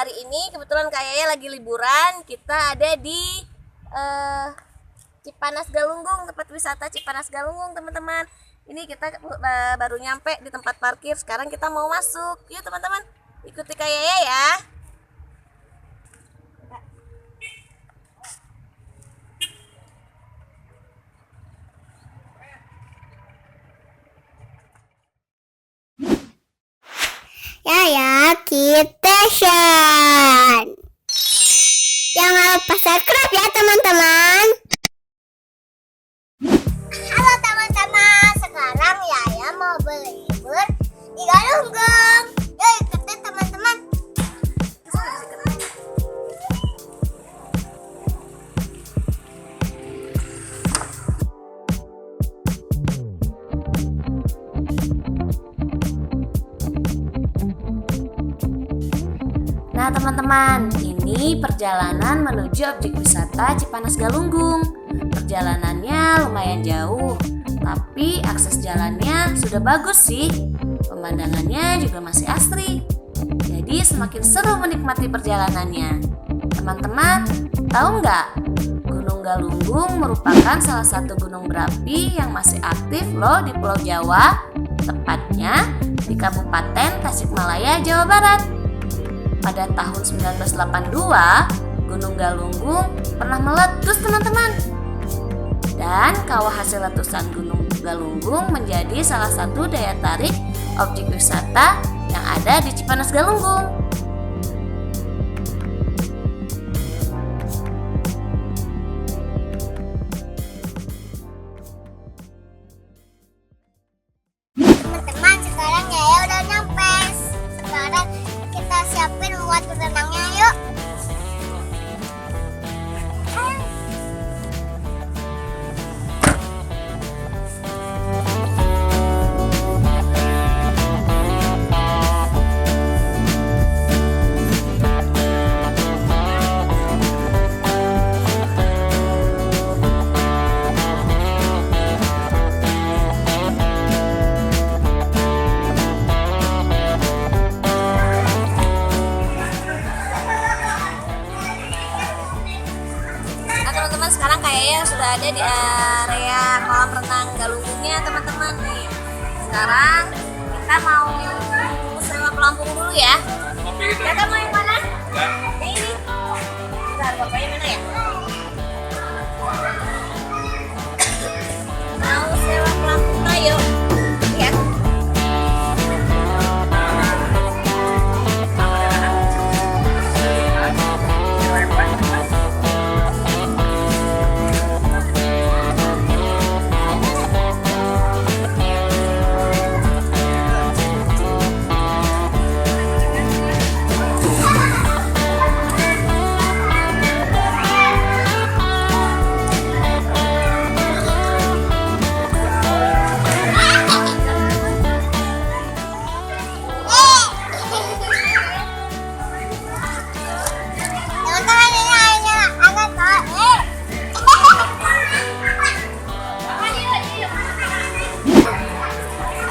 hari ini kebetulan kayaknya lagi liburan. Kita ada di Cipanas Galunggung, tempat wisata Cipanas Galunggung, teman-teman. Ini kita baru nyampe di tempat parkir. Sekarang kita mau masuk. Yuk teman-teman, ikuti Kayaya ya. Yaya Kitchen. Jangan lupa subscribe ya teman-teman. Halo teman-teman, sekarang Yaya mau berlibur di Galunggung. Yuk ikutin teman-teman. Nah teman-teman, ini perjalanan menuju objek wisata Cipanas Galunggung. Perjalanannya lumayan jauh, tapi akses jalannya sudah bagus sih. Pemandangannya juga masih asri. Jadi semakin seru menikmati perjalanannya. Teman-teman, tahu nggak? Gunung Galunggung merupakan salah satu gunung berapi yang masih aktif loh di Pulau Jawa, tepatnya di Kabupaten Tasikmalaya, Jawa Barat. Pada tahun 1982, Gunung Galunggung pernah meletus teman-teman. Dan kawah hasil letusan Gunung Galunggung menjadi salah satu daya tarik objek wisata yang ada di Cipanas Galunggung. Teman-teman, sekarang Yaya udah nyampe. Sekarang kita siapin buat berenangnya yuk. Teman-teman, sekarang kayaknya sudah ada di area kolam renang Galunggungnya teman-teman nih. Sekarang kita mau sewa pelampung dulu ya. Kakak mau yang mana? Yang ini. Bentar, bapaknya mana ya? Mau sewa pelampung ayo. Lihat.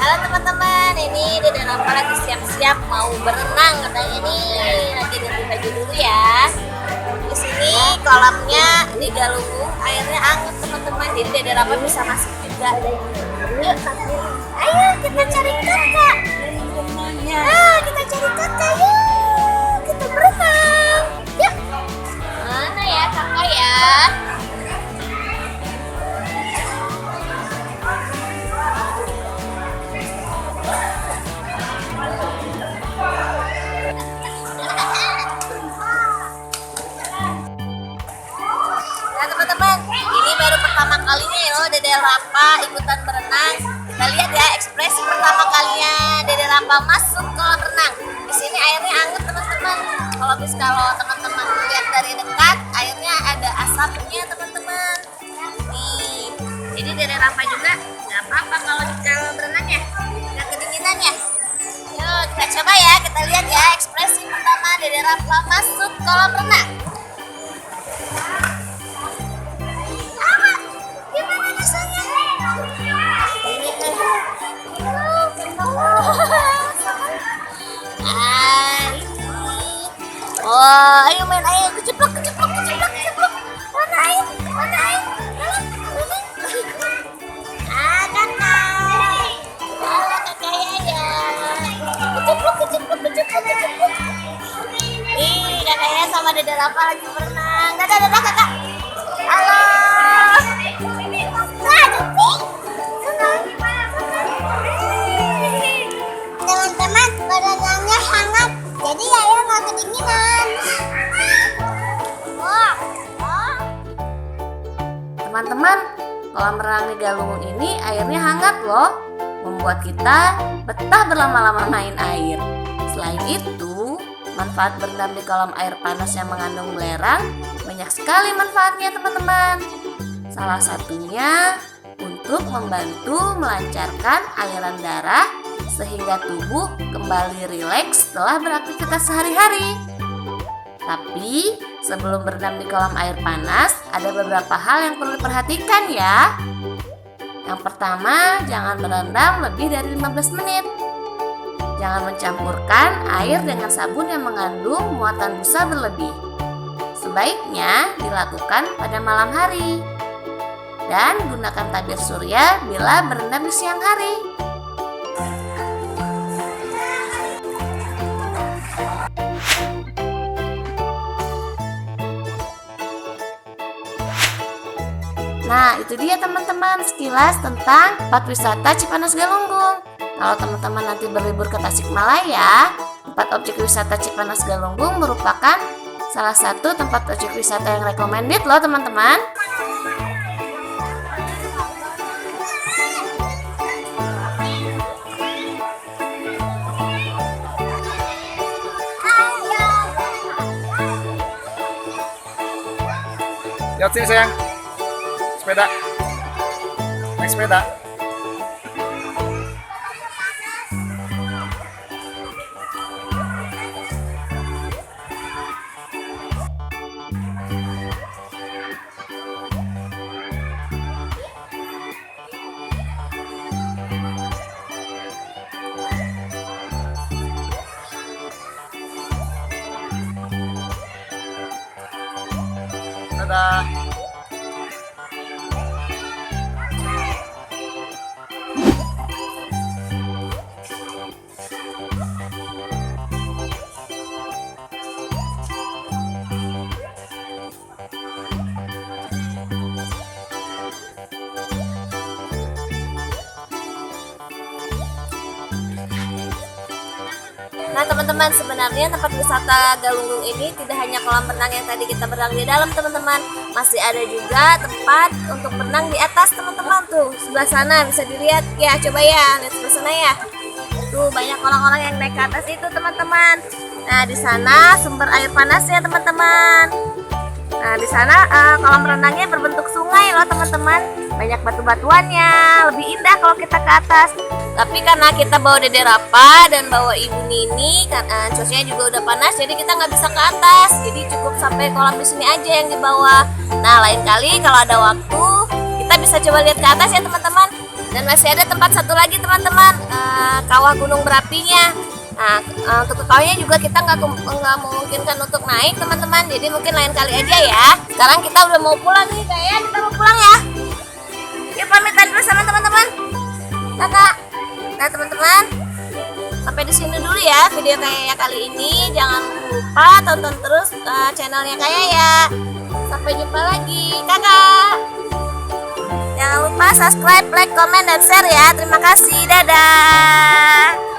Halo teman-teman, ini Dede Rafa lagi siap-siap mau berenang katanya nih. Lagi ganti baju dulu ya. Di sini kolamnya di Galunggung, airnya hangat teman-teman. Jadi Dede Rafa bisa masuk juga. Yuk, ayo kita cari kakak. Kita cari kakak yuk. Kita berenang. Yuk. Mana ya kakak ya? Nah teman-teman, ini baru pertama kalinya ya Dede Rafa ikutan berenang. Kita lihat ya ekspresi pertama kalinya Dede Rafa masuk kolam renang. Di sini airnya hangat teman-teman. Kalau teman-teman lihat dari dekat, airnya ada asapnya teman-teman. Nih, jadi Dede Rafa juga nggak apa-apa kalau di kolam berenang ya, nggak kedinginan ya. Yuk kita coba ya, kita lihat ya ekspresi pertama Dede Rafa masuk kolam renang. Gimana rasanya? teman-teman. Ayo keceplok. Mana air? Ah, kakak. Ah, kakak ya. Keceplok. Ih, kakaknya sama Dede Rafa lagi berenang. Dadah kakak. Halo. Teman-teman, berenangnya hangat. Jadi Yaya nggak kedinginan. Teman-teman, kolam renang di Galunggung ini airnya hangat loh, membuat kita betah berlama-lama main air. Selain itu, manfaat berendam di kolam air panas yang mengandung belerang banyak sekali manfaatnya teman-teman. Salah satunya untuk membantu melancarkan aliran darah sehingga tubuh kembali rileks setelah beraktivitas sehari-hari. Tapi sebelum berendam di kolam air panas, ada beberapa hal yang perlu diperhatikan ya. Yang pertama, jangan berendam lebih dari 15 menit. Jangan mencampurkan air dengan sabun yang mengandung muatan busa berlebih. Sebaiknya dilakukan pada malam hari. Dan gunakan tabir surya bila berendam di siang hari. Nah, itu dia teman-teman sekilas tentang tempat wisata Cipanas Galunggung. Kalau teman-teman nanti berlibur ke Tasikmalaya, tempat objek wisata Cipanas Galunggung merupakan salah satu tempat objek wisata yang recommended loh teman-teman. Lihat sini sayang, sepeda, naik sepeda. Dadah. Nah teman-teman, sebenarnya tempat wisata Galunggung ini tidak hanya kolam renang yang tadi kita berenang di dalam teman-teman. Masih ada juga tempat untuk berenang di atas teman-teman. Tuh sebelah sana bisa dilihat ya, coba ya, lihat sebelah sana ya. Tuh banyak orang-orang yang naik ke atas itu teman-teman. Nah di sana sumber air panasnya teman-teman. Nah di sana kolam renangnya berbentuk sungai loh teman-teman. Banyak batu-batuannya, lebih indah kalau kita ke atas. Tapi karena kita bawa Dede Rafa dan bawa Ibu Nini, cuacanya juga udah panas, jadi kita nggak bisa ke atas. Jadi cukup sampai kolam di sini aja yang di bawah. Nah lain kali kalau ada waktu, kita bisa coba lihat ke atas ya teman-teman. Dan masih ada tempat satu lagi teman-teman, kawah gunung berapinya. Nah untuk ke kawahnya juga kita nggak memungkinkan untuk naik teman-teman. Jadi mungkin lain kali aja ya. Sekarang kita udah mau pulang nih, kayak kita mau pulang ya. Yuk pamitan dulu sama teman-teman. Kakak. Nah teman-teman, sampai di sini dulu ya video Kayaya kali ini. Jangan lupa tonton terus channelnya Kayaya. Sampai jumpa lagi, kakak. Jangan lupa subscribe, like, comment, dan share ya. Terima kasih, dadah.